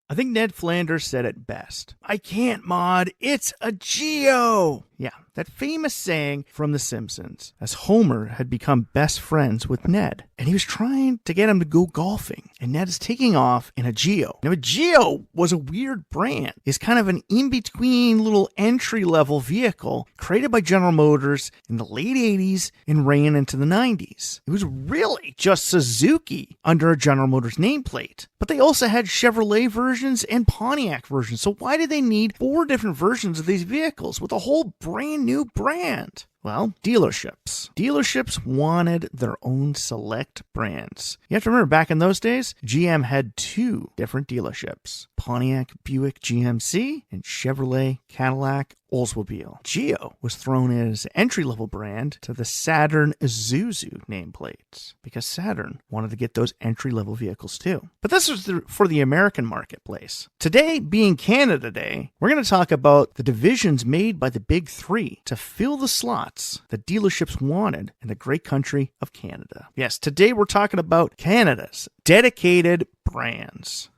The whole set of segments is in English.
I think Ned Flanders said it best. I can't mod, it's a Geo! Yeah, that famous saying from The Simpsons, as Homer had become best friends with Ned, and he was trying to get him to go golfing, and Ned is taking off in a Geo. Now, a Geo was a weird brand. It's kind of an in-between little entry-level vehicle created by General Motors in the late 80s and ran into the 90s. It was really just Suzuki under a General Motors nameplate, but they also had Chevrolet versions and Pontiac versions, so why did they need 4 different versions of these vehicles with a whole brand new brand? Well, dealerships. Dealerships wanted their own select brands. You have to remember, back in those days, GM had 2 different dealerships. Pontiac Buick GMC and Chevrolet Cadillac Oldsmobile. Geo was thrown in as an entry-level brand to the Saturn Isuzu nameplates because Saturn wanted to get those entry-level vehicles too. But this was for the American marketplace. Today, being Canada Day, we're going to talk about the divisions made by the Big Three to fill the slots that dealerships wanted in the great country of Canada. Yes, today we're talking about Canada's dedicated brands.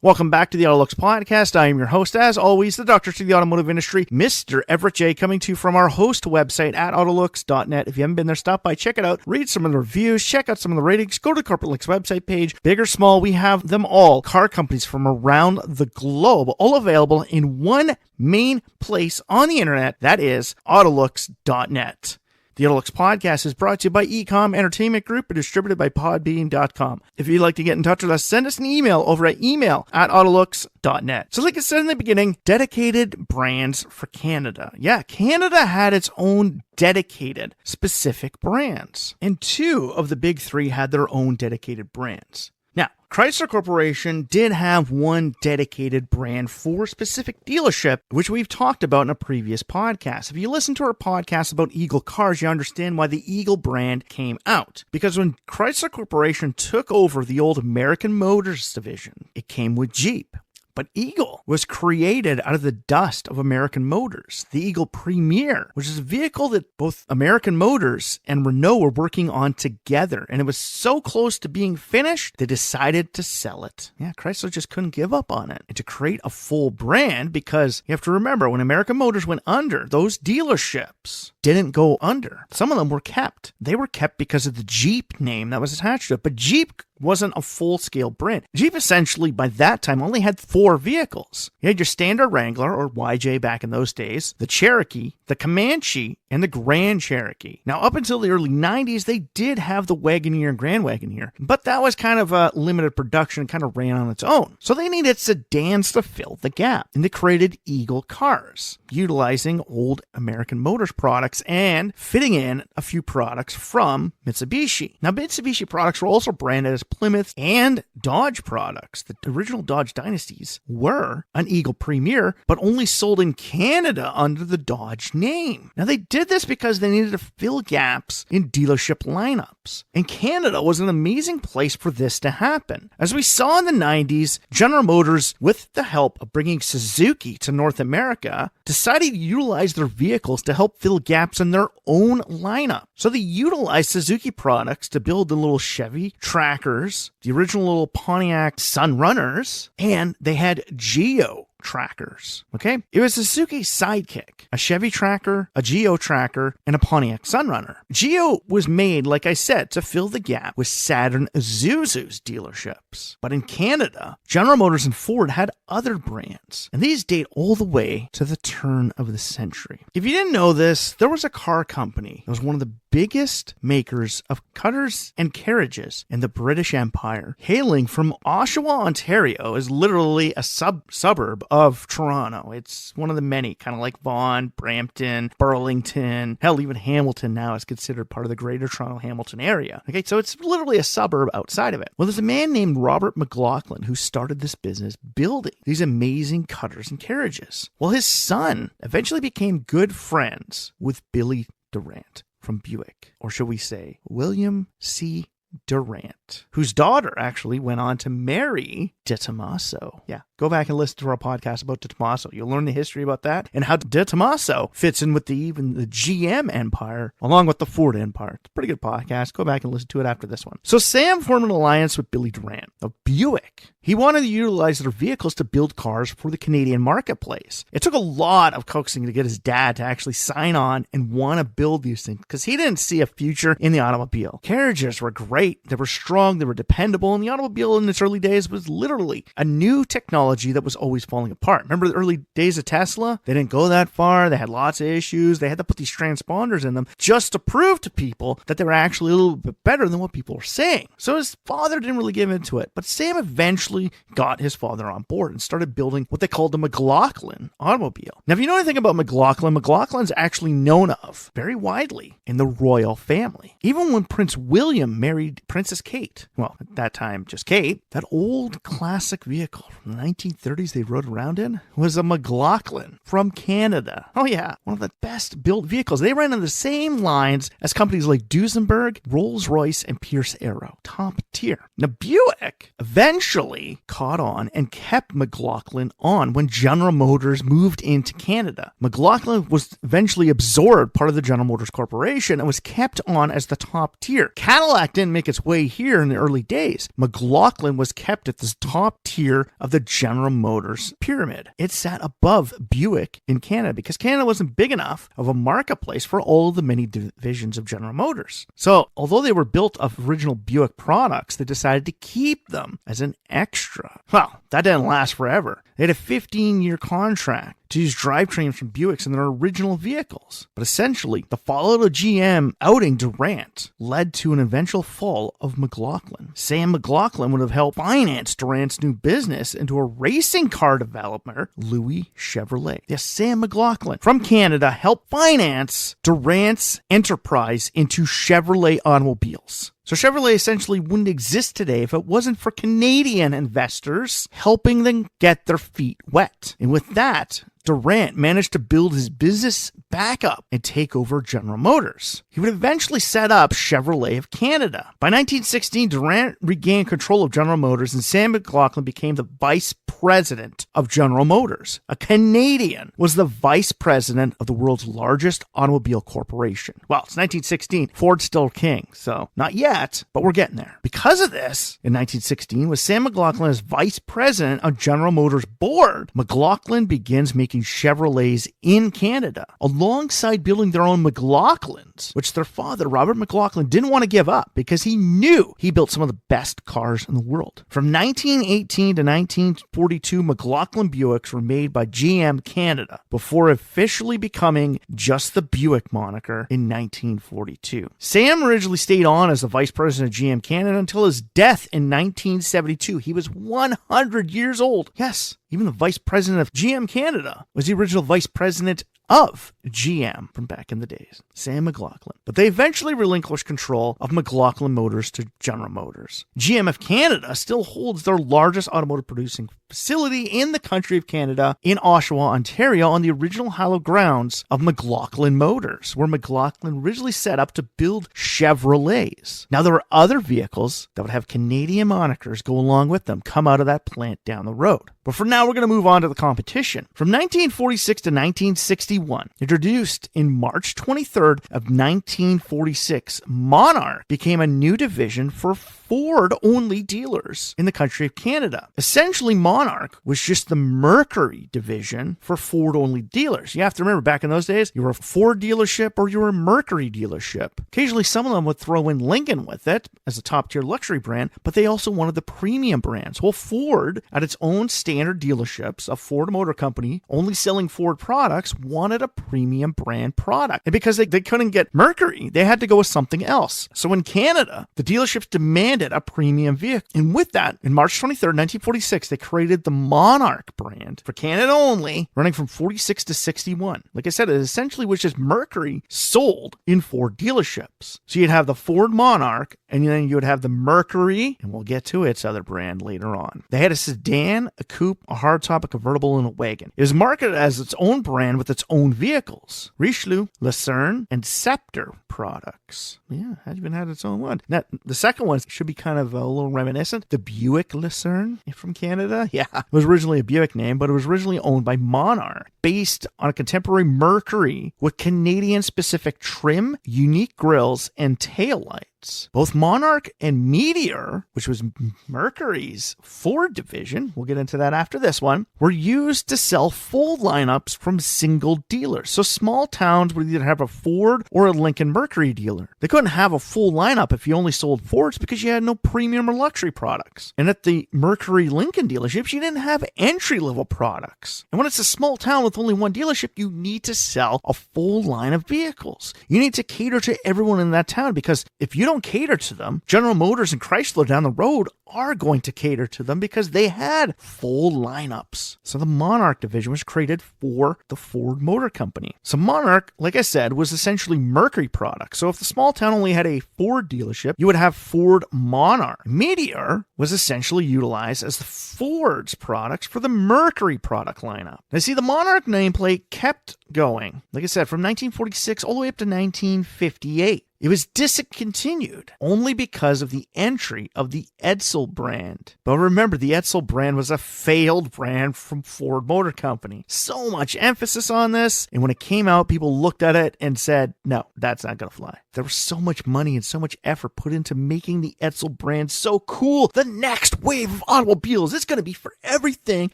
Welcome back to the AutoLooks podcast. I am your host, as always, the doctor to the automotive industry, Mr. Everett J, coming to you from our host website at autolooks.net. If you haven't been there, stop by, check it out, read some of the reviews, check out some of the ratings, go to the Corporate Links website page. Big or small, we have them all. Car companies from around the globe, all available in one main place on the internet, that is autolooks.net. The AutoLooks podcast is brought to you by Ecom Entertainment Group and distributed by Podbean.com. If you'd like to get in touch with us, send us an email over at email@autolooks.net. So like I said in the beginning, dedicated brands for Canada. Yeah, Canada had its own dedicated specific brands. And 2 of the Big Three had their own dedicated brands. Now, Chrysler Corporation did have one dedicated brand for a specific dealership, which we've talked about in a previous podcast. If you listen to our podcast about Eagle cars, you understand why the Eagle brand came out. Because when Chrysler Corporation took over the old American Motors division, it came with Jeep. But Eagle was created out of the dust of American Motors. The Eagle Premier, which is a vehicle that both American Motors and Renault were working on together. And it was so close to being finished, they decided to sell it. Yeah, Chrysler just couldn't give up on it. And to create a full brand, because you have to remember, when American Motors went under, those dealerships didn't go under. Some of them were kept. They were kept because of the Jeep name that was attached to it. But Jeep wasn't a full-scale brand. Jeep essentially, by that time, only had 4 vehicles. You had your standard Wrangler, or YJ back in those days, the Cherokee, the Comanche, and the Grand Cherokee. Now, up until the early 90s, they did have the Wagoneer and Grand Wagoneer, but that was kind of a limited production, kind of ran on its own. So they needed sedans to fill the gap, and they created Eagle cars, utilizing old American Motors products and fitting in a few products from Mitsubishi. Now, Mitsubishi products were also branded as Plymouth and Dodge products. The original Dodge dynasties were an Eagle Premier, but only sold in Canada under the Dodge name. Now, they did this because they needed to fill gaps in dealership lineups. And Canada was an amazing place for this to happen. As we saw in the 90s, General Motors, with the help of bringing Suzuki to North America, decided to utilize their vehicles to help fill gaps in their own lineup. So they utilized Suzuki products to build the little Chevy Trackers, the original little Pontiac Sunrunners, and they had Geo Trackers. Okay? It was a Suzuki Sidekick, a Chevy Tracker, a Geo Tracker, and a Pontiac Sunrunner. Geo was made, like I said, to fill the gap with Saturn Isuzu's dealerships. But in Canada, General Motors and Ford had other brands, and these date all the way to the turn of the century. If you didn't know this, there was a car company that was one of the biggest makers of cutters and carriages in the British Empire, hailing from Oshawa, Ontario, is literally a suburb of Toronto. It's one of the many, kind of like Vaughan, Brampton, Burlington, hell, even Hamilton now is considered part of the Greater Toronto Hamilton area. Okay, so it's literally a suburb outside of it. Well, there's a man named Robert McLaughlin who started this business building these amazing cutters and carriages. Well, his son eventually became good friends with Billy Durant from Buick, or should we say William C. Durant, whose daughter actually went on to marry De Tomaso. Yeah, go back and listen to our podcast about De Tomaso. You'll learn the history about that and how De Tomaso fits in with even the GM empire along with the Ford empire. It's a pretty good podcast. Go back and listen to it after this one. So Sam formed an alliance with Billy Durant of Buick. He wanted to utilize their vehicles to build cars for the Canadian marketplace. It took a lot of coaxing to get his dad to actually sign on and want to build these things because he didn't see a future in the automobile. Carriages were great. They were strong. They were dependable. And the automobile in its early days was literally a new technology that was always falling apart. Remember the early days of Tesla? They didn't go that far. They had lots of issues. They had to put these transponders in them just to prove to people that they were actually a little bit better than what people were saying. So his father didn't really give into it. But Sam eventually got his father on board and started building what they called the McLaughlin automobile. Now, if you know anything about McLaughlin, McLaughlin's actually known of very widely in the royal family. Even when Prince William married Princess Kate, well, at that time, just Kate, that old classic vehicle from the 1930s they rode around in was a McLaughlin from Canada. Oh yeah, one of the best built vehicles. They ran on the same lines as companies like Duesenberg, Rolls-Royce, and Pierce Arrow. Top tier. Now, Buick eventually caught on and kept McLaughlin on when General Motors moved into Canada. McLaughlin was eventually absorbed part of the General Motors Corporation and was kept on as the top tier. Cadillac didn't make its way here in the early days. McLaughlin was kept at the top tier of the General Motors pyramid. It sat above Buick in Canada because Canada wasn't big enough of a marketplace for all of the many divisions of General Motors. So, although they were built of original Buick products, they decided to keep them as an extra. Well, that didn't last forever. They had a 15-year contract to use drivetrains from Buicks in their original vehicles. But essentially, the fallout of GM outing Durant led to an eventual fall of McLaughlin. Sam McLaughlin would have helped finance Durant's new business into a racing car developer, Louis Chevrolet. Yes, Sam McLaughlin from Canada helped finance Durant's enterprise into Chevrolet automobiles. So Chevrolet essentially wouldn't exist today if it wasn't for Canadian investors helping them get their feet wet. And with that, Durant managed to build his business back up and take over General Motors. He would eventually set up Chevrolet of Canada. By 1916, Durant regained control of General Motors and Sam McLaughlin became the vice president of General Motors. A Canadian was the vice president of the world's largest automobile corporation. Well, it's 1916. Ford's still king, so not yet, but we're getting there. Because of this, in 1916, with Sam McLaughlin as vice president of General Motors board, McLaughlin begins making Chevrolets in Canada, alongside building their own McLaughlins, which their father, Robert McLaughlin, didn't want to give up because he knew he built some of the best cars in the world. From 1918 to 1942, McLaughlin Buicks were made by GM Canada before officially becoming just the Buick moniker in 1942. Sam originally stayed on as the vice president of GM Canada until his death in 1972. He was 100 years old. Yes, even the vice president of GM Canada was the original vice president of GM from back in the days, Sam McLaughlin. But they eventually relinquished control of McLaughlin Motors to General Motors. GM of Canada still holds their largest automotive producing facility in the country of Canada in Oshawa, Ontario, on the original hallowed grounds of McLaughlin Motors, where McLaughlin originally set up to build Chevrolets. Now, there are other vehicles that would have Canadian monikers go along with them come out of that plant down the road. But for now, we're going to move on to the competition. From 1946 to 1961, introduced in March 23rd of 1946, Monarch became a new division for Ford-only dealers in the country of Canada. Essentially, Monarch was just the Mercury division for Ford-only dealers. You have to remember, back in those days, you were a Ford dealership or you were a Mercury dealership. Occasionally, some of them would throw in Lincoln with it as a top-tier luxury brand, but they also wanted the premium brands. Well, Ford, at its own standard dealerships, a Ford Motor Company, only selling Ford products, wanted a premium brand product. And because they couldn't get Mercury, they had to go with something else. So in Canada, the dealerships demanded a premium vehicle. And with that, in March 23rd, 1946, they created the Monarch brand for Canada only, running from 46 to 61. Like I said, it essentially was just Mercury sold in Ford dealerships. So you'd have the Ford Monarch And then you would have the Mercury, and we'll get to its other brand later on. They had a sedan, a coupe, a hardtop, a convertible, and a wagon. It was marketed as its own brand with its own vehicles. Richelieu, Lucerne, and Scepter products. Yeah, had even had its own one. Now, the second one should be kind of a little reminiscent. The Buick Lucerne from Canada. Yeah, it was originally a Buick name, but it was originally owned by Monarch, based on a contemporary Mercury with Canadian-specific trim, unique grills, and taillights. Both Monarch and Meteor, which was Mercury's Ford division, we'll get into that after this one, were used to sell full lineups from single dealers. So small towns would either have a Ford or a Lincoln Mercury dealer. They couldn't have a full lineup if you only sold Fords because you had no premium or luxury products. And at the Mercury Lincoln dealerships, you didn't have entry-level products. And when it's a small town with only one dealership, you need to sell a full line of vehicles. You need to cater to everyone in that town, because if you don't cater to them, General Motors and Chrysler down the road are going to cater to them because they had full lineups. So the Monarch division was created for the Ford Motor Company. So Monarch, like I said, was essentially Mercury products. So if the small town only had a Ford dealership, you would have Ford Monarch. Meteor was essentially utilized as the Ford's products for the Mercury product lineup. Now see, the Monarch nameplate kept going, like I said, from 1946 all the way up to 1958. It was discontinued only because of the entry of the Edsel brand. But remember, the Edsel brand was a failed brand from Ford Motor Company. So much emphasis on this, and when it came out, people looked at it and said, no, that's not going to fly. There was so much money and so much effort put into making the Edsel brand so cool. The next wave of automobiles is going to be for everything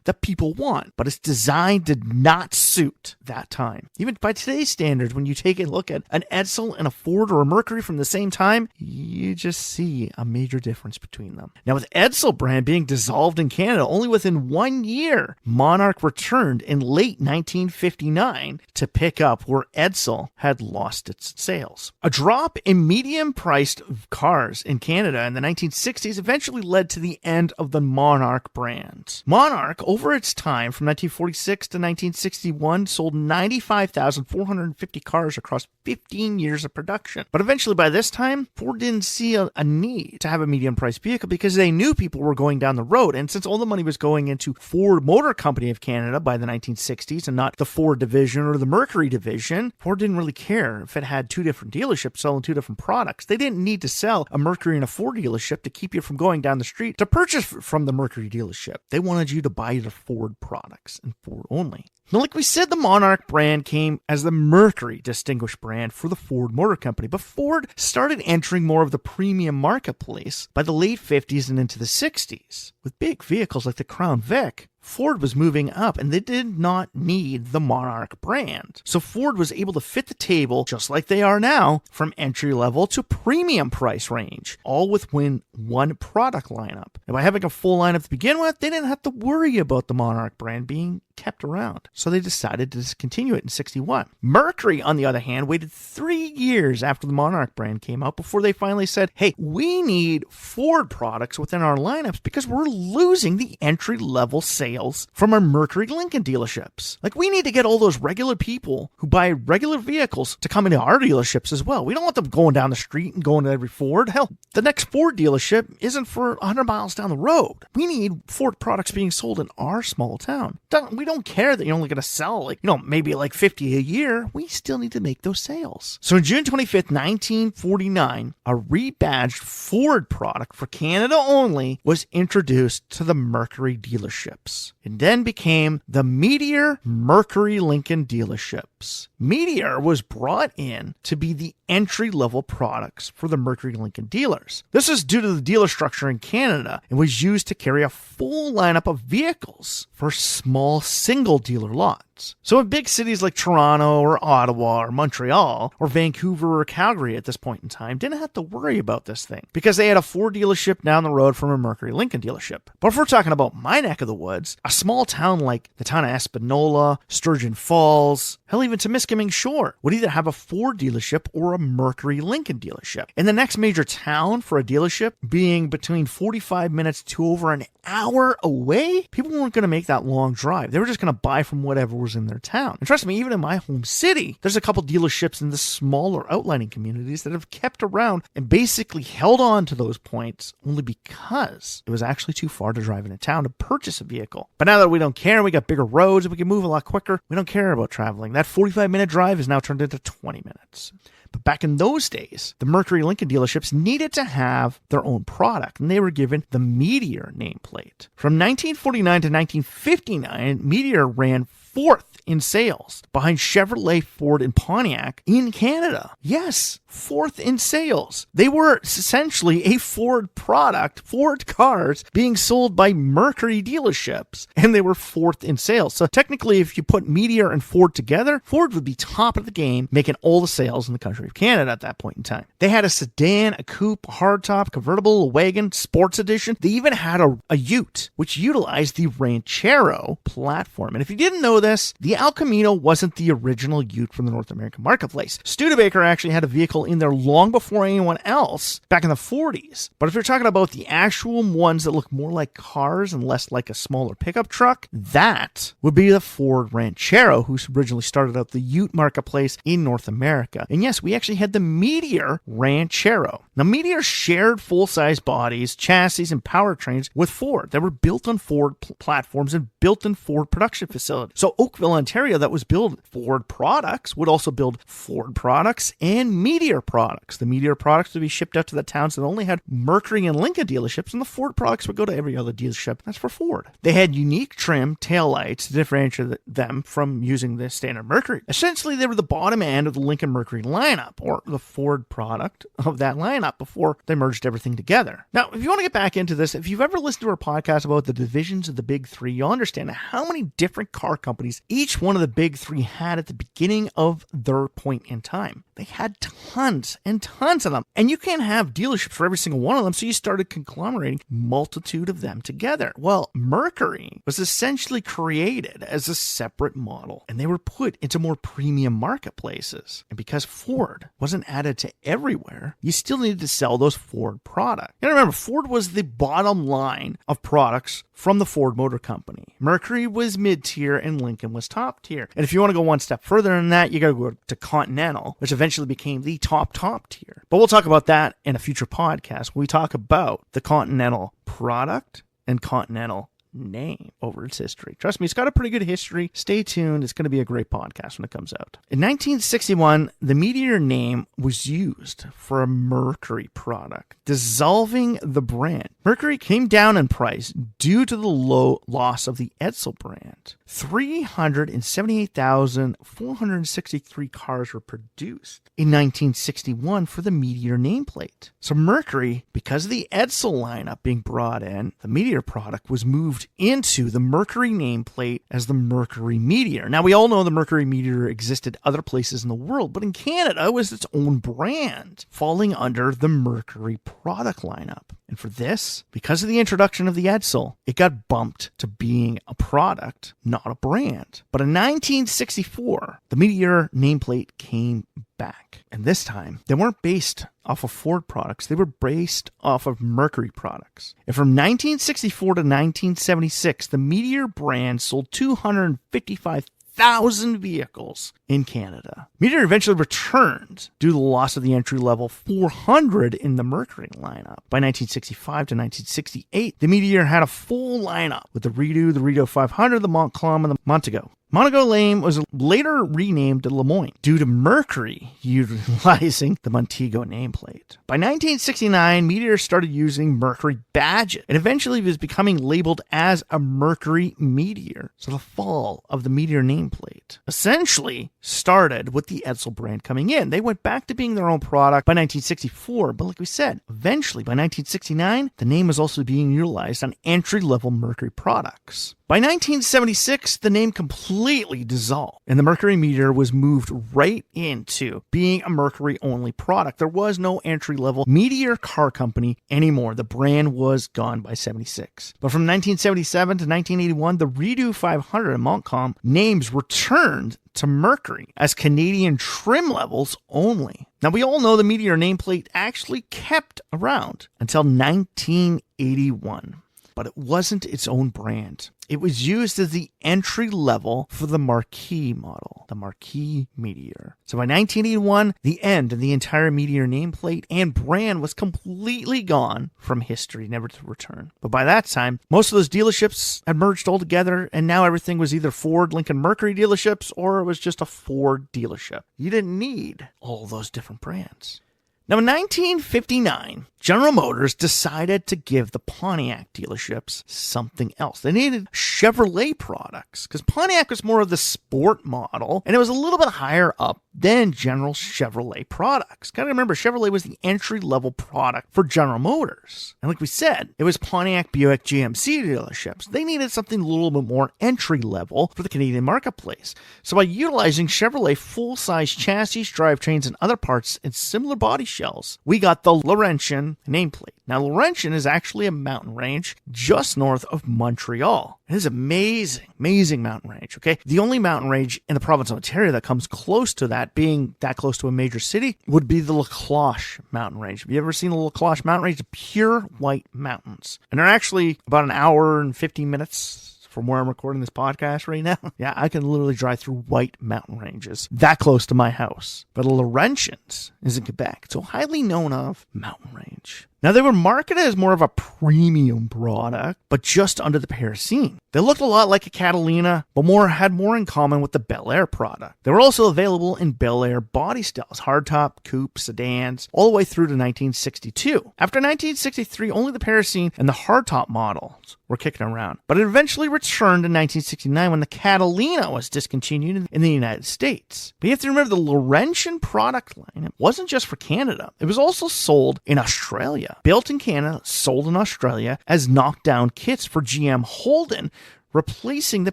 that people want. But its design did not suit that time. Even by today's standards, when you take a look at an Edsel and a Ford or a Mercury from the same time, you just see a major difference between them. Now, with Edsel brand being dissolved in Canada only within 1 year, Monarch returned in late 1959 to pick up where Edsel had lost its sales. A drop in medium-priced cars in Canada in the 1960s eventually led to the end of the Monarch brand. Monarch, over its time from 1946 to 1961, sold 95,450 cars across 15 years of production. But eventually, by this time, Ford didn't see a need to have a medium-priced vehicle because they knew people were going down the road. And since all the money was going into Ford Motor Company of Canada by the 1960s and not the Ford division or the Mercury division, Ford didn't really care if it had two different dealerships selling two different products. They didn't need to sell a Mercury and a Ford dealership to keep you from going down the street to purchase from the Mercury dealership. They wanted you to buy the Ford products and Ford only. Now, like we said, the Monarch brand came as the Mercury distinguished brand for the Ford Motor Company, but Ford started entering more of the premium marketplace by the late 50s and into the 60s. With big vehicles like the Crown Vic, Ford was moving up and they did not need the Monarch brand. So Ford was able to fit the table, just like they are now, from entry level to premium price range, all within one product lineup. And by having a full lineup to begin with, they didn't have to worry about the Monarch brand being kept around. So they decided to discontinue it in 61. Mercury, on the other hand, waited 3 years after the Monarch brand came out before they finally said, hey, we need Ford products within our lineups because we're losing the entry-level sales from our Mercury Lincoln dealerships. Like, we need to get all those regular people who buy regular vehicles to come into our dealerships as well. We don't want them going down the street and going to every Ford. Hell, the next Ford dealership isn't for 100 miles down the road. We need Ford products being sold in our small town. We don't care that you're only going to sell maybe 50 a year. We still need to make those sales. So on June 25th, 1949, a rebadged Ford product for Canada only was introduced to the Mercury dealerships. It then became the Meteor Mercury Lincoln dealerships. Meteor was brought in to be the entry-level products for the Mercury Lincoln dealers. This is due to the dealer structure in Canada and was used to carry a full lineup of vehicles for small single dealer lots. So in big cities like Toronto or Ottawa or Montreal or Vancouver or Calgary at this point in time didn't have to worry about this thing because they had a Ford dealership down the road from a Mercury Lincoln dealership. But if we're talking about my neck of the woods, a small town like the town of Espanola, Sturgeon Falls, hell, even Temiskaming Shore would either have a Ford dealership or a Mercury Lincoln dealership. And the next major town for a dealership being between 45 minutes to over an hour away, people weren't going to make that long drive. They were just going to buy from whatever stores in their town. And trust me, even in my home city, there's a couple dealerships in the smaller outlining communities that have kept around and basically held on to those points only because it was actually too far to drive into town to purchase a vehicle. But now that we don't care, we got bigger roads and we can move a lot quicker, we don't care about traveling. That 45-minute drive is now turned into 20 minutes. But back in those days, the Mercury Lincoln dealerships needed to have their own product, and they were given the Meteor nameplate. From 1949 to 1959, Meteor ran fourth in sales behind Chevrolet, Ford, and Pontiac in Canada. Yes, fourth in sales. They were essentially a Ford product, Ford cars being sold by Mercury dealerships, and they were fourth in sales. So technically, if you put Meteor and Ford together, Ford would be top of the game, making all the sales in the country of Canada at that point in time. They had a sedan, a coupe, a hardtop, convertible, a wagon, sports edition. They even had a ute, which utilized the Ranchero platform. And if you didn't know this, the El Camino wasn't the original ute from the North American marketplace. Studebaker actually had a vehicle in there long before anyone else back in the 40s. But if you're talking about the actual ones that look more like cars and less like a smaller pickup truck, that would be the Ford Ranchero, who originally started out the ute marketplace in North America. And yes, we actually had the Meteor Ranchero. Now, Meteor shared full-size bodies, chassis, and powertrains with Ford that were built on Ford platforms and built in Ford production facilities. So Oakville, Ontario, that was built Ford products, would also build Ford products and Meteor products. The Meteor products would be shipped out to the towns that only had Mercury and Lincoln dealerships, and the Ford products would go to every other dealership. That's for Ford. They had unique trim taillights to differentiate them from using the standard Mercury. Essentially, they were the bottom end of the Lincoln Mercury lineup, or the Ford product of that lineup before they merged everything together. Now, if you want to get back into this, if you've ever listened to our podcast about the divisions of the big three, you'll understand how many different car companies each one of the big three had at the beginning of their point in time. They had tons and tons of them. And you can't have dealerships for every single one of them, so you started conglomerating multitude of them together. Well, Mercury was essentially created as a separate model, and they were put into more premium marketplaces. And because Ford wasn't added to everywhere, you still needed to sell those Ford products. You gotta remember, Ford was the bottom line of products from the Ford Motor Company. Mercury was mid-tier and Lincoln was top tier. And if you want to go one step further than that, you got to go to Continental, which eventually became the top tier. But we'll talk about that in a future podcast when we talk about the Continental product and Continental name over its history. Trust me, it's got a pretty good history. Stay tuned. It's going to be a great podcast when it comes out. In 1961, the Meteor name was used for a Mercury product, dissolving the brand. Mercury came down in price due to the low loss of the Edsel brand. 378,463 cars were produced in 1961 for the Meteor nameplate. So Mercury, because of the Edsel lineup being brought in, the Meteor product was moved into the Mercury nameplate as the Mercury Meteor. Now, we all know the Mercury Meteor existed other places in the world, but in Canada, it was its own brand, falling under the Mercury product lineup. And for this, because of the introduction of the Edsel, it got bumped to being a product, not a brand. But in 1964, the Meteor nameplate came back. And this time, they weren't based off of Ford products. They were based off of Mercury products. And from 1964 to 1976, the Meteor brand sold 255,000 vehicles in Canada. Meteor eventually returned due to the loss of the entry-level 400 in the Mercury lineup. By 1965 to 1968, the Meteor had a full lineup with the Redo 500, the Montcalm, and the Montego. Montego Lane was later renamed to Lemoyne due to Mercury utilizing the Montego nameplate. By 1969, Meteor started using Mercury badges and eventually was becoming labeled as a Mercury Meteor. So the fall of the Meteor nameplate essentially started with the Edsel brand coming in. They went back to being their own product by 1964, but like we said, eventually by 1969, the name was also being utilized on entry-level Mercury products. By 1976, the name completely dissolved, and the Mercury Meteor was moved right into being a Mercury-only product. There was no entry-level Meteor car company anymore. The brand was gone by 76. But from 1977 to 1981, the Redo 500 and Montcalm names returned to Mercury as Canadian trim levels only. Now, we all know the Meteor nameplate actually kept around until 1981. But it wasn't its own brand. It was used as the entry level for the Marquis model, the Marquis Meteor. So by 1981, the end of the entire Meteor nameplate and brand was completely gone from history, never to return. But by that time, most of those dealerships had merged all together, and now everything was either Ford, Lincoln, Mercury dealerships, or it was just a Ford dealership. You didn't need all those different brands. Now, in 1959, General Motors decided to give the Pontiac dealerships something else. They needed Chevrolet products because Pontiac was more of the sport model, and it was a little bit higher up than General Chevrolet products. Gotta remember, Chevrolet was the entry-level product for General Motors. And like we said, it was Pontiac, Buick, GMC dealerships. They needed something a little bit more entry-level for the Canadian marketplace. So by utilizing Chevrolet full-size chassis, drivetrains, and other parts in similar body shells, we got the Laurentian nameplate. Now, Laurentian is actually a mountain range just north of Montreal. It is amazing, amazing mountain range, okay? The only mountain range in the province of Ontario that comes close to that, being that close to a major city, would be the La Cloche mountain range. Have you ever seen the La Cloche mountain range? Pure white mountains. And they're actually about an hour and 15 minutes from where I'm recording this podcast right now. Yeah, I can literally drive through white mountain ranges that close to my house. But Laurentians is in Quebec. It's a highly known of mountain range. Now, they were marketed as more of a premium product, but just under the Parasin. They looked a lot like a Catalina, but had more in common with the Bel Air product. They were also available in Bel Air body styles, hardtop, coupe, sedans, all the way through to 1962. After 1963, only the Parasin and the hardtop models were kicking around, but it eventually returned in 1969 when the Catalina was discontinued in the United States. But you have to remember, the Laurentian product line, it wasn't just for Canada. It was also sold in Australia. Built in Canada, sold in Australia as knockdown kits for GM Holden, replacing the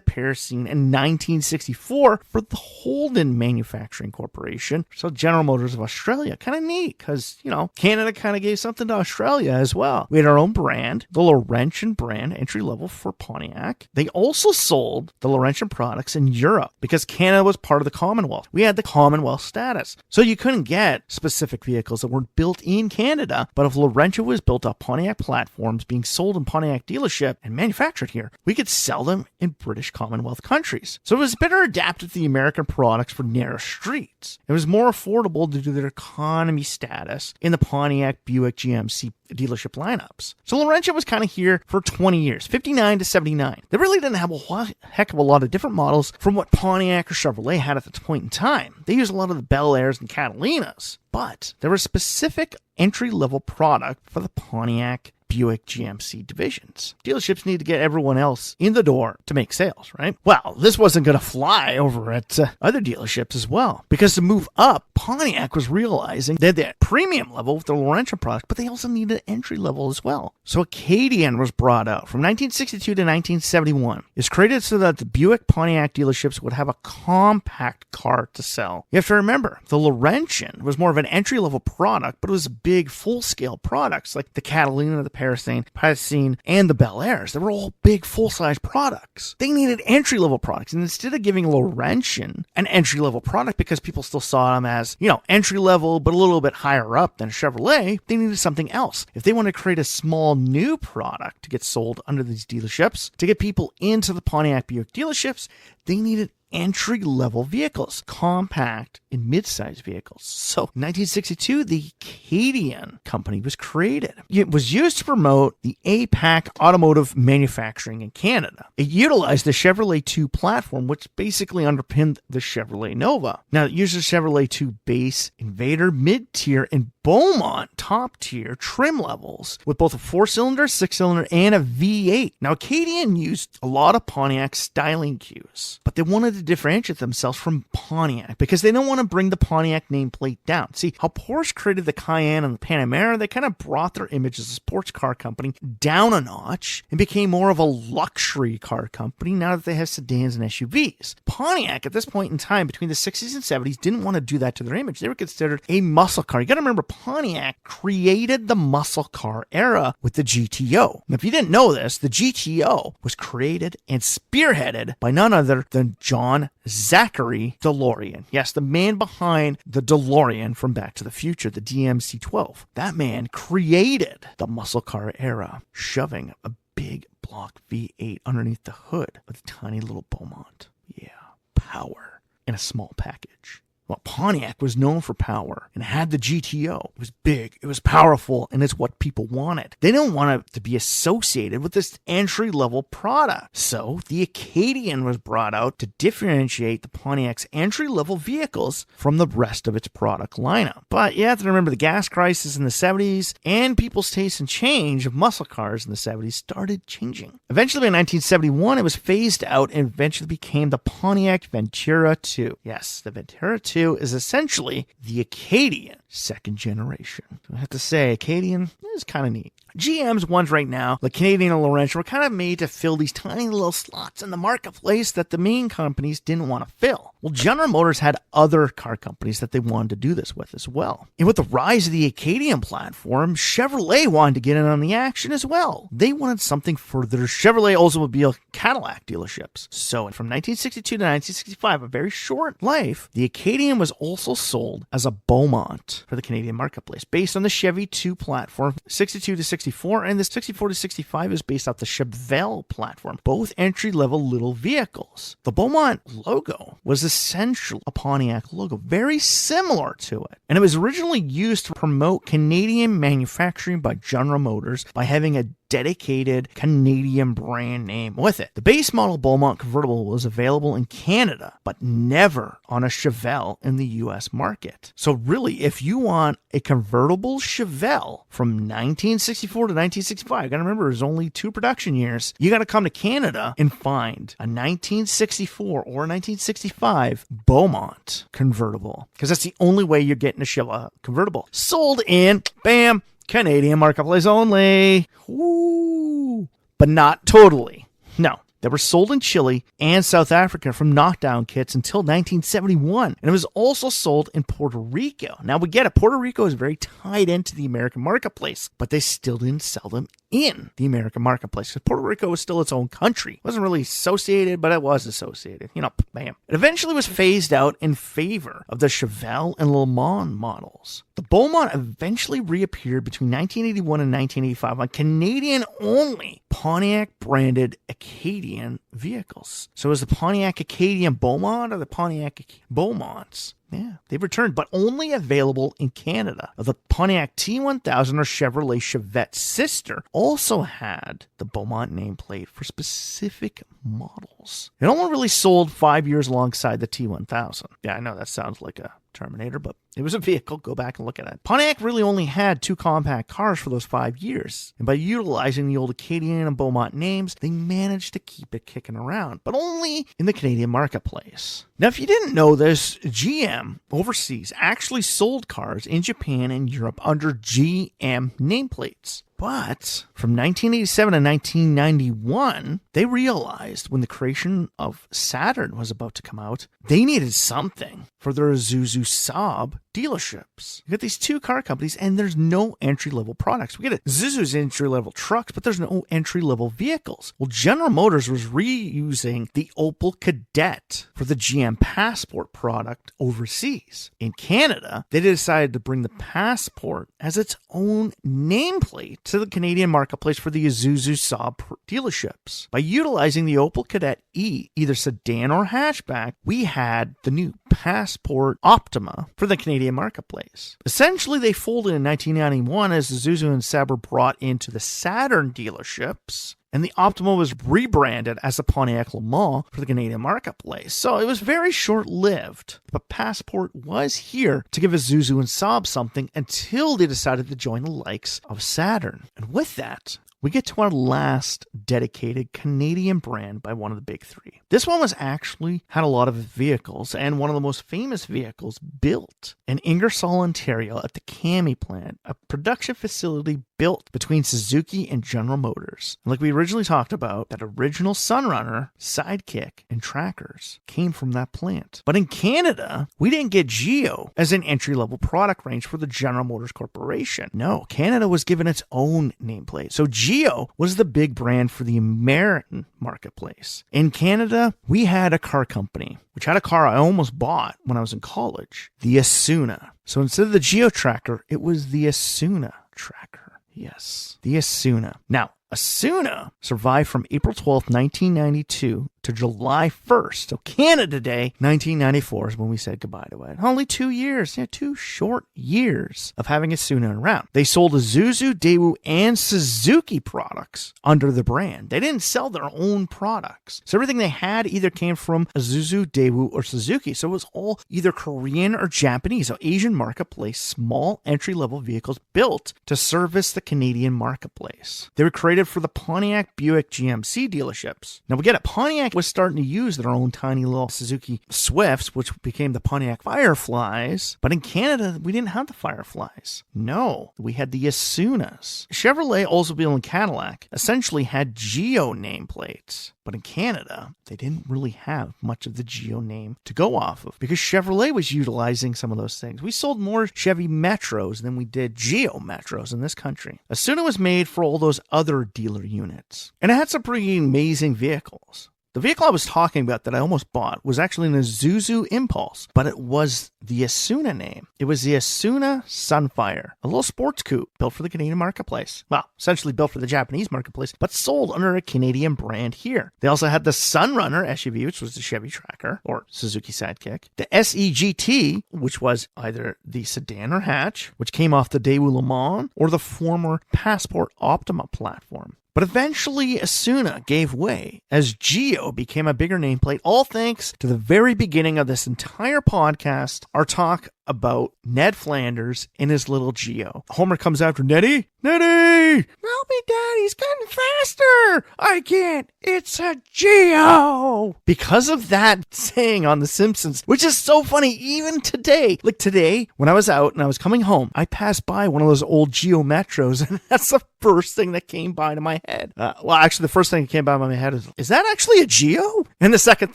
Parasin in 1964 for the Holden Manufacturing Corporation. So General Motors of Australia, kind of neat because, Canada kind of gave something to Australia as well. We had our own brand, the Laurentian brand, entry level for Pontiac. They also sold the Laurentian products in Europe because Canada was part of the Commonwealth. We had the Commonwealth status. So you couldn't get specific vehicles that weren't built in Canada, but if Laurentian was built off Pontiac platforms being sold in Pontiac dealership and manufactured here, we could sell them in British Commonwealth countries. So it was better adapted to the American products for narrow streets. It was more affordable due to their economy status in the Pontiac, Buick, GMC dealership lineups. So Laurentian was kind of here for 20 years, 59 to 79. They really didn't have a heck of a lot of different models from what Pontiac or Chevrolet had at the point in time. They used a lot of the Bel Airs and Catalinas, but there was a specific entry-level product for the Pontiac, Buick, GMC divisions. Dealerships need to get everyone else in the door to make sales, right? Well, this wasn't going to fly over at other dealerships as well, because to move up, Pontiac was realizing they had that premium level with the Laurentian product, but they also needed entry level as well. So Acadian was brought out from 1962 to 1971. It's created so that the Buick Pontiac dealerships would have a compact car to sell. You have to remember, the Laurentian was more of an entry level product, but it was big full-scale products like the Catalina, the Parasin, and the Bel Airs. They were all big full-size products. They needed entry-level products, and instead of giving Laurentian an entry-level product because people still saw them as, entry-level but a little bit higher up than Chevrolet, they needed something else. If they wanted to create a small new product to get sold under these dealerships, to get people into the Pontiac Buick dealerships, they needed entry-level vehicles, compact and mid-sized vehicles. So in 1962, the Acadian company was created. It was used to promote the APAC automotive manufacturing in Canada. It utilized the Chevrolet 2 platform, which basically underpinned the Chevrolet Nova. Now, it uses Chevrolet 2 base, Invader, mid-tier, and Beaumont top-tier trim levels with both a 4-cylinder, 6-cylinder, and a V8. Now, Acadian used a lot of Pontiac styling cues, but they wanted to differentiate themselves from Pontiac because they don't want to bring the Pontiac nameplate down. See, how Porsche created the Cayenne and the Panamera, they kind of brought their image as a sports car company down a notch and became more of a luxury car company now that they have sedans and SUVs. Pontiac, at this point in time, between the 60s and 70s, didn't want to do that to their image. They were considered a muscle car. You got to remember, Pontiac created the muscle car era with the GTO. Now, if you didn't know this, the GTO was created and spearheaded by none other than John Zachary DeLorean. Yes, the man behind the DeLorean from Back to the Future, the DMC-12. That man created the muscle car era, shoving a big block V8 underneath the hood with a tiny little Beaumont. Yeah, power in a small package. Well, Pontiac was known for power and had the GTO. It was big, it was powerful, and it's what people wanted. They didn't want it to be associated with this entry-level product. So the Acadian was brought out to differentiate the Pontiac's entry-level vehicles from the rest of its product lineup. But you have to remember the gas crisis in the 70s and people's taste and change of muscle cars in the 70s started changing. Eventually in 1971, it was phased out and eventually became the Pontiac Ventura 2. Yes, the Ventura 2 is essentially the Acadian second generation. I have to say, Acadian is kind of neat. GM's ones right now, the Canadian and Laurentian, were kind of made to fill these tiny little slots in the marketplace that the main companies didn't want to fill. Well, General Motors had other car companies that they wanted to do this with as well. And with the rise of the Acadian platform, Chevrolet wanted to get in on the action as well. They wanted something for their Chevrolet Oldsmobile Cadillac dealerships. So from 1962 to 1965, a very short life, the Acadian was also sold as a Beaumont for the Canadian marketplace, based on the Chevy 2 platform, 62 to 64, and the 64 to 65 is based off the Chevelle platform, both entry-level little vehicles. The Beaumont logo was essentially a Pontiac logo, very similar to it, and it was originally used to promote Canadian manufacturing by General Motors by having a dedicated Canadian brand name with it. The base model Beaumont convertible was available in Canada, but never on a Chevelle in the US market. So really, if you want a convertible Chevelle from 1964 to 1965, you gotta remember there's only 2 production years, you gotta come to Canada and find a 1964 or 1965 Beaumont convertible, because that's the only way you're getting a Chevelle convertible. Sold in, bam, Canadian marketplace only. Woo! But not totally. No. They were sold in Chile and South Africa from knockdown kits until 1971. And it was also sold in Puerto Rico. Now we get it. Puerto Rico is very tied into the American marketplace, but they still didn't sell them in the American marketplace because Puerto Rico was still its own country. It wasn't really associated, but it was associated. Bam. It eventually was phased out in favor of the Chevelle and Le Mans models. The Beaumont eventually reappeared between 1981 and 1985 on Canadian-only Pontiac-branded Acadian vehicles. So is the Pontiac Acadian Beaumont or the Pontiac Beaumonts? Yeah, they've returned, but only available in Canada. The Pontiac T1000 or Chevrolet Chevette sister also had the Beaumont nameplate for specific models. It only really sold 5 years alongside the T1000. Yeah, I know that sounds like a Terminator, but it was a vehicle. Go back and look at it. Pontiac really only had 2 compact cars for those 5 years. And by utilizing the old Acadian and Beaumont names, they managed to keep it kicking around, but only in the Canadian marketplace. Now, if you didn't know this, GM overseas actually sold cars in Japan and Europe under GM nameplates. But from 1987 to 1991, they realized when the creation of Saturn was about to come out, they needed something for their Isuzu Saab dealerships. You got these 2 car companies and there's no entry-level products. We get Isuzu's entry-level trucks, but there's no entry-level vehicles. Well, General Motors was reusing the Opel Kadett for the GM Passport product overseas. In Canada, they decided to bring the Passport as its own nameplate to the Canadian marketplace for the Isuzu Saab dealerships. By utilizing the Opel Kadett E, either sedan or hatchback, we had the new Passport Optima for the Canadian marketplace. Essentially, they folded in 1991 as Isuzu and Saab were brought into the Saturn dealerships, and the Optima was rebranded as the Pontiac Le Mans for the Canadian marketplace. So it was very short-lived, but Passport was here to give Isuzu and Saab something until they decided to join the likes of Saturn. And with that, we get to our last dedicated Canadian brand by one of the big 3. This one was actually had a lot of vehicles and one of the most famous vehicles built in Ingersoll, Ontario at the Cami plant, a production facility built between Suzuki and General Motors. And like we originally talked about, that original Sunrunner, Sidekick, and Trackers came from that plant. But in Canada, we didn't get Geo as an entry-level product range for the General Motors Corporation. No, Canada was given its own nameplate. So Geo was the big brand for the American marketplace. In Canada, we had a car company, which had a car I almost bought when I was in college, the Asuna. So instead of the Geo Tracker, it was the Asuna Tracker. Yes, the Asuna. Now, Asuna survived from April 12th, 1992 to July 1st. So Canada Day, 1994 is when we said goodbye to it. Only 2 years, 2 short years of having Asuna around. They sold Isuzu, Daewoo, and Suzuki products under the brand. They didn't sell their own products. So everything they had either came from Isuzu, Daewoo, or Suzuki. So it was all either Korean or Japanese. So Asian marketplace, small entry-level vehicles built to service the Canadian marketplace. They were created for the Pontiac, Buick, GMC dealerships. Now we get it, Pontiac was starting to use their own tiny little Suzuki Swifts, which became the Pontiac Fireflies. But in Canada, we didn't have the Fireflies. No, we had the Asunas. Chevrolet, Oldsmobile, and Cadillac essentially had Geo nameplates. But in Canada, they didn't really have much of the Geo name to go off of because Chevrolet was utilizing some of those things. We sold more Chevy Metros than we did Geo Metros in this country. Asuna was made for all those other dealer units. And it had some pretty amazing vehicles. The vehicle I was talking about that I almost bought was actually an Isuzu Impulse, but it was the Asuna name. It was the Asuna Sunfire, a little sports coupe built for the Canadian marketplace. Well, essentially built for the Japanese marketplace, but sold under a Canadian brand here. They also had the Sunrunner SUV, which was the Chevy Tracker, or Suzuki Sidekick. The SEGT, which was either the sedan or hatch, which came off the Daewoo Le Mans, or the former Passport Optima platform. But eventually, Asuna gave way as Geo became a bigger nameplate, all thanks to the very beginning of this entire podcast, our talk about Ned Flanders and his little Geo. Homer comes after Nettie. Nettie! Help me, Dad, he's getting faster! I can't, it's a Geo! Because of that saying on The Simpsons, which is so funny even today. Like today, when I was out and I was coming home, I passed by one of those old Geo Metros, and that's the first thing that came by to my head. Well, actually, the first thing that came by my head is that actually a Geo? And the second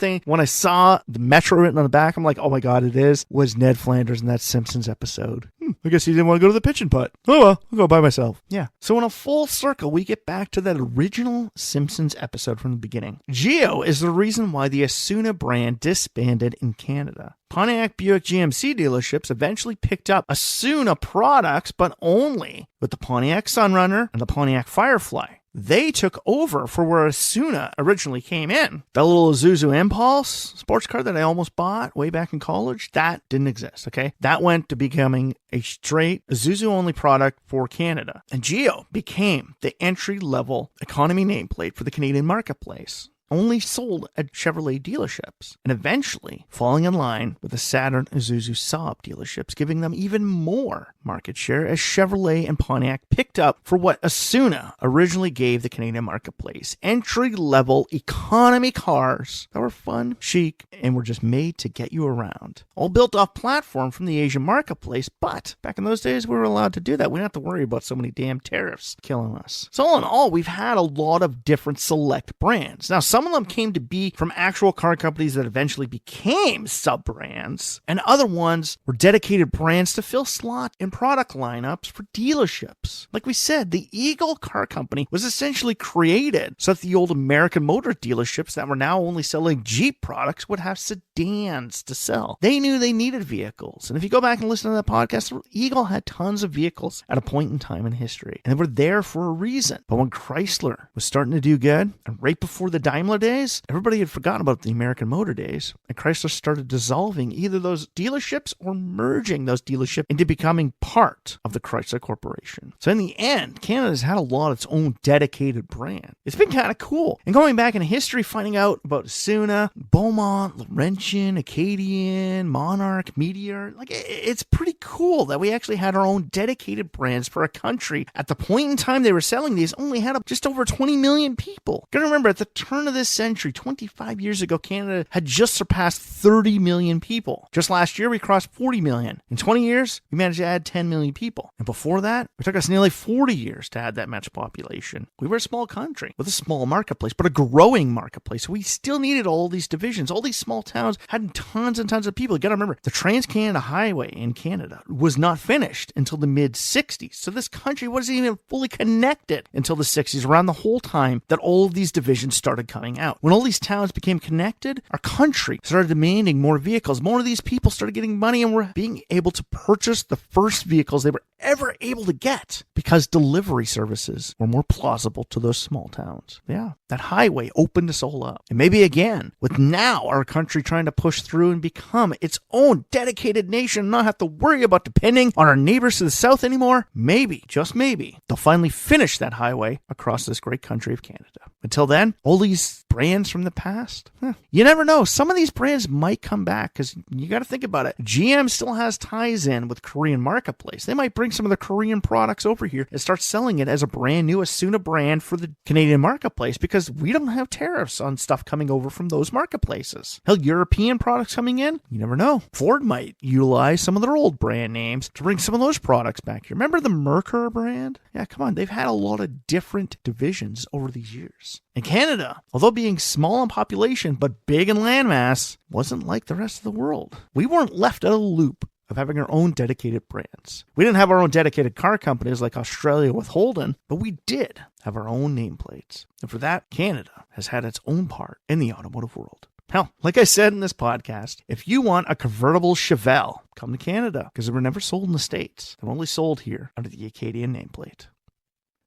thing, when I saw the Metro written on the back, I'm like, oh my God, it is, was Ned Flanders in that Simpsons episode. I guess he didn't want to go to the pitch and putt. Oh well, I'll go by myself. Yeah. So in a full circle, we get back to that original Simpsons episode from the beginning. Geo is the reason why the Asuna brand disbanded in Canada. Pontiac, Buick, GMC dealerships eventually picked up Asuna products, but only with the Pontiac Sunrunner and the Pontiac Firefly. They took over for where Asuna originally came in. That little Isuzu Impulse sports car that I almost bought way back in college, that didn't exist, okay? That went to becoming a straight Isuzu-only product for Canada. And Geo became the entry-level economy nameplate for the Canadian marketplace. Only sold at Chevrolet dealerships, and eventually falling in line with the Saturn Isuzu Saab dealerships, giving them even more market share as Chevrolet and Pontiac picked up for what Asuna originally gave the Canadian marketplace. Entry-level economy cars that were fun, chic, and were just made to get you around. All built off platform from the Asian marketplace, but back in those days we were allowed to do that. We didn't have to worry about so many damn tariffs killing us. So all in all, we've had a lot of different select brands. Now, some of them came to be from actual car companies that eventually became sub-brands, and other ones were dedicated brands to fill slots in product lineups for dealerships. Like we said, the Eagle Car Company was essentially created so that the old American Motor dealerships that were now only selling Jeep products would have sedans to sell. They knew they needed vehicles, and if you go back and listen to that podcast, Eagle had tons of vehicles at a point in time in history, and they were there for a reason. But when Chrysler was starting to do good, and right before the Daimler days, everybody had forgotten about the American Motor days, and Chrysler started dissolving either those dealerships or merging those dealerships into becoming part of the Chrysler Corporation. So in the end, Canada's had a lot of its own dedicated brand. It's been kind of cool. And going back in history, finding out about Asuna, Beaumont, Laurentian, Acadian, Monarch, Meteor, like it's pretty cool that we actually had our own dedicated brands for a country. At the point in time they were selling these, only had just over 20 million people. Gotta remember, at the turn of this century, 25 years ago, Canada had just surpassed 30 million people. Just last year, we crossed 40 million. In 20 years, we managed to add 10 million people. And before that, it took us nearly 40 years to add that much population. We were a small country with a small marketplace, but a growing marketplace. We still needed all these divisions. All these small towns had tons and tons of people. You got to remember, the Trans-Canada Highway in Canada was not finished until the mid-60s. So this country wasn't even fully connected until the 60s, around the whole time that all of these divisions started coming out. When all these towns became connected, our country started demanding more vehicles. More of these people started getting money and were being able to purchase the first vehicles they were ever able to get because delivery services were more plausible to those small towns. Yeah, that highway opened us all up. And maybe again, with now our country trying to push through and become its own dedicated nation and not have to worry about depending on our neighbors to the south anymore, maybe, just maybe, they'll finally finish that highway across this great country of Canada. Until then, all these brands from the past, you never know. Some of these brands might come back because you got to think about it. GM still has ties in with Korean marketplace. They might bring some of the Korean products over here and start selling it as a brand new Asuna brand for the Canadian marketplace because we don't have tariffs on stuff coming over from those marketplaces. Hell, European products coming in, you never know. Ford might utilize some of their old brand names to bring some of those products back here. Remember the Merkur brand? Yeah, come on. They've had a lot of different divisions over these years. And Canada, although being small in population but big in landmass, wasn't like the rest of the world. We weren't left out of the loop of having our own dedicated brands. We didn't have our own dedicated car companies like Australia with Holden, but we did have our own nameplates. And for that, Canada has had its own part in the automotive world. Hell, like I said in this podcast, if you want a convertible Chevelle, come to Canada because they were never sold in the States. They're only sold here under the Acadian nameplate.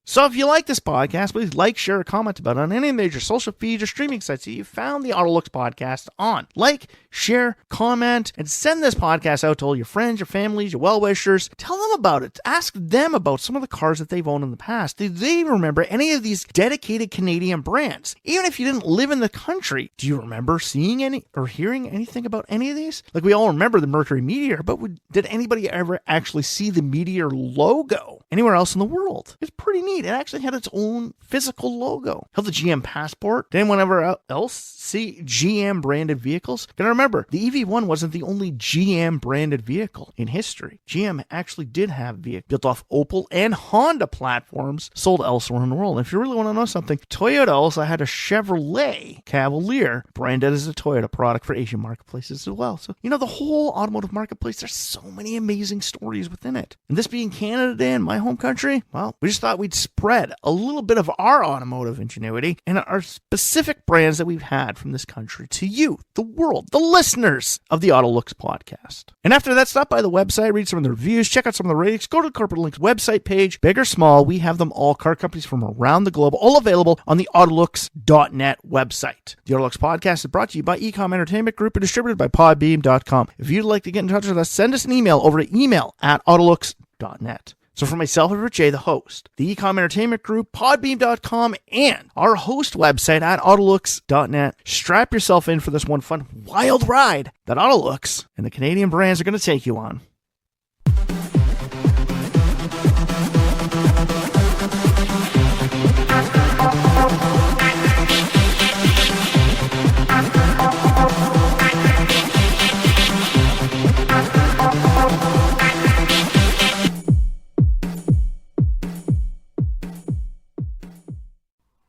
So if you like this podcast, please like, share, or comment about it on any major social feeds or streaming sites that you found the AutoLooks podcast on. Like, share, comment, and send this podcast out to all your friends, your families, your well-wishers. Tell them about it. Ask them about some of the cars that they've owned in the past. Do they remember any of these dedicated Canadian brands? Even if you didn't live in the country, do you remember seeing any or hearing anything about any of these? Like we all remember the Mercury Meteor, but did anybody ever actually see the Meteor logo anywhere else in the world? It's pretty neat. It actually had its own physical logo. Hell, the GM Passport. Did anyone ever else see GM branded vehicles? Gotta remember, the EV1 wasn't the only GM branded vehicle in history. GM actually did have vehicles built off Opel and Honda platforms sold elsewhere in the world. And if you really want to know something, Toyota also had a Chevrolet Cavalier branded as a Toyota product for Asian marketplaces as well. So, the whole automotive marketplace, there's so many amazing stories within it. And this being Canada and my home country, well, we just thought we'd spread a little bit of our automotive ingenuity and our specific brands that we've had from this country to you, the world, the listeners of the AutoLooks podcast. And after that, stop by the website, read some of the reviews, check out some of the ratings, go to the Corporate Links website page, big or small, we have them all, car companies from around the globe, all available on the autolooks.net website. The AutoLooks podcast is brought to you by Ecom Entertainment Group and distributed by podbeam.com. If you'd like to get in touch with us, send us an email over to email@autolooks.net. So for myself, Everett J., the host, the Ecom Entertainment Group, podbeam.com, and our host website at autolooks.net, strap yourself in for this one fun, wild ride that AutoLooks and the Canadian brands are going to take you on.